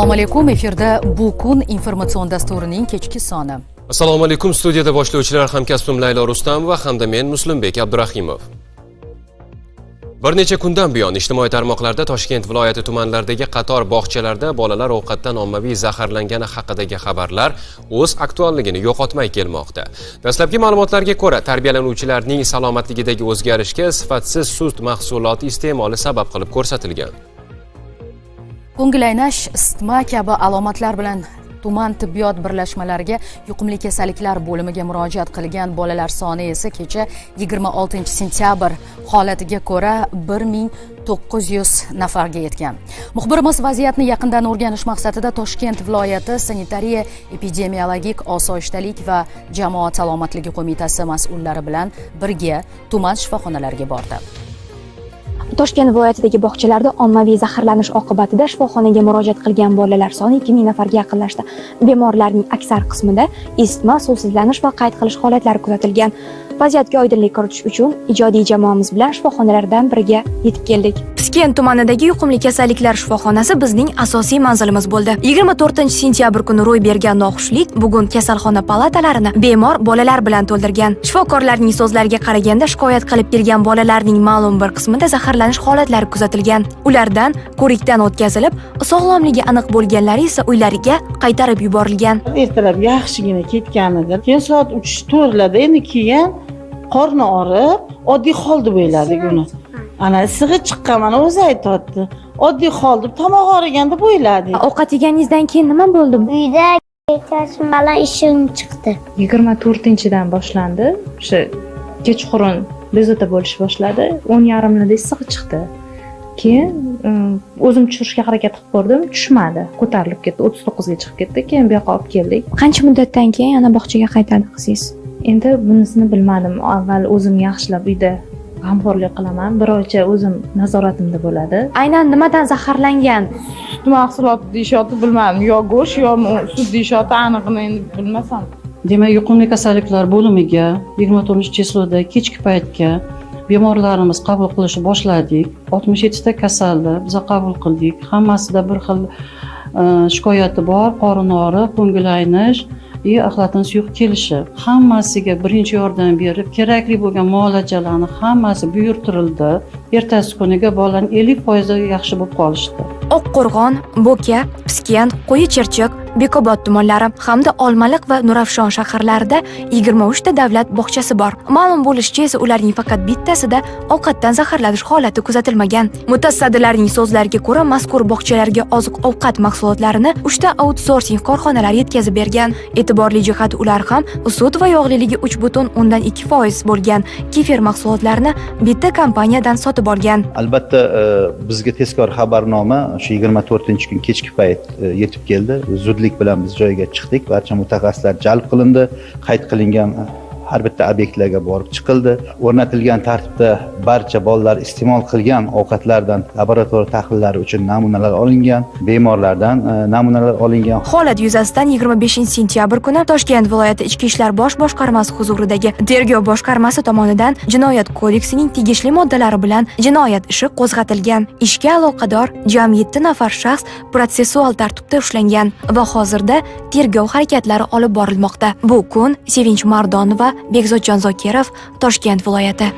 Assalomu alaykum. Efirda Bu kun informatsion dasturining kechki soni. Assalomu alaykum. Studiyada boshlovchilar hamkasbim Laylo Rustamova hamda men Muslimbek Abdurahimov. Bir necha kundan buyon ijtimoiy tarmoqlarda Toshkent viloyati tumanlaridagi qator bog'chalarda bolalar ovqatdan ommaviy zaharlangani haqidagi xabarlar o'z aktualligini yo'qotmay kelmoqda. Dastlabki ma'lumotlarga ko'ra, tarbiyalanuvchilarning salomatligidagi o'zgarishga sifatsiz sut mahsuloti iste'moli sabab qilib ko'rsatilgan. Ko'ngillaynash, isitma kabi alomatlar bilan tuman tibbiyot birlashmalariga yuqumli kasalliklar bo'limiga murojaat qilgan bolalar soni esa kecha 26 sentyabr holatiga ko'ra 1900 nafarga yetgan. Muxbirimiz vaziyatni yaqindan o'rganish maqsadida Toshkent viloyati sanitariya epidemiologik osoyishtalik va jamoat salomatligi qo'mitasi mas'ullari bilan birga tuman shifoxonalariga bordi. Toshkent viloyatidagi bog'chalarda ommaviy zaharlanish oqibatida shifoxonaga murojaat qilgan bolalar soni 2000 nafarga yaqinlashdi. Bemorlarning aksar qismida isitma, suvsizlanish va qayd qilish holatlari kuzatilgan. Vaziyatga oydinlik kiritish uchun ijodiy jamoamiz bilan shifoxonalardan biriga yetib keldik. Piskent tumanidagi yuqumli kasalliklar shifoxonasi bizning asosiy manzilimiz bo'ldi. 24 sentyabr kuni ro'y bergan noxushlik bugun kasalxona palatalarini bemor bolalar bilan to'ldirgan. Shifokorlarning so'zlariga qaraganda, shikoyat qilib kelgan bolalarning ma'lum bir qismida zaharlanish holatlari kuzatilgan. Ulardan ko'rikdan o'tkazilib, sog'lomligi aniq bo'lganlari esa uylariga qaytarib yuborilgan. Ertalab yaxshigina ketganidir. Keyin soat 3-4larda endi keyin qorni og'rib, oddiy hol deb o'yladik uni. Ana isig'i chiqqan, mana o'zi aytayapti. Oddiy hol deb tomoq og'rigan deb o'yladik. Ovqat yeganingizdan keyin nima bo'ldi? Uyda kechasi bilan ishim chiqdi. 24-dan boshlandi. O'sha kechqurun bezovta bo'lish boshladi. 10:30da isig'i chiqdi. Keyin o'zim tushirishga harakat qilib ko'rdim, tushmadi. Ko'tarilib ketdi, 39 ga chiqib ketdi. Keyin bu yoqqa olib keldik. Qancha muddatdan keyin yana bog'chaga qaytadi qizingiz? Endi bunisini bilmadim. Avval o'zim yaxshilab uyda g'amxo'rlik qilaman. Bir oycha o'zim nazoratimda bo'ladi. Aynan nimadan zaharlangan? Sut mahsuloti deyishoti bilmadim. Yo go'sht, yo sut deyishoti aniqini endi bilmasam. Demak, yuqumli kasalliklar bo'limiga 24 chesloda kechki paytga bemorlarimiz qabul qilishni boshladik. 67 ta kasalni biz qabul qildik. Hammasida bir xil shikoyati bor: qorin og'riq, ko'ngil aynish, axlatdan suyuq kelishi. Hammasiga birinchi yordam berib, kerakli bo'lgan muolajalarni hammasi buyurtirildi. Ertasi kuniga bolaning 50% yaxshi bo'lib qolishdi. Oqqo'rg'on, Bo'ka, Piskent, Qo'yichirchiq, Bekobod tumanlari hamda Olmaliq va Nurafshon shaharlarida 23 ta davlat bog'chasi bor. Ma'lum bo'lishicha esa ularning faqat bittasida ovqatdan zaharlanish holati kuzatilmagan. Mutasaddilarning so'zlariga ko'ra, mazkur bog'chalarga oziq-ovqat mahsulotlarini 3 ta outsourcing korxonalari yetkazib bergan. E'tiborli jihati, ular ham sut va yog'liligi 3.2% bo'lgan kefir mahsulotlarini bitta kompaniyadan sotib olgan. Albatta bizga tezkor xabarnoma shu 24-kun kechki payt yetib keldi. Zudlik bilan biz joyga chiqdik. Barcha mutaxassislar jalb qilindi. Qayd qilingan har bitta obyektlarga borib chiqildi. O'rnatilgan tartibda barcha bolalar iste'mol qilgan ovqatlardan laboratoriya tahlillari uchun namunalar olingan, bemorlardan namunalar olingan. Holat yuzasidan 25 sentyabr kuni Toshkent viloyati Ichki ishlar bosh boshqarmasi huzuridagi tergov boshqarmasi tomonidan Jinoyat kodeksining tegishli moddalari bilan jinoyat ishi qo'zg'atilgan. Ishga aloqador jami 7 nafar shaxs protsessual tartibda ushlangan va hozirda tergov harakatlari olib borilmoqda. Bu kun Sevinch Mardonova, Bekzodjon Zokirov, Toshkent viloyati.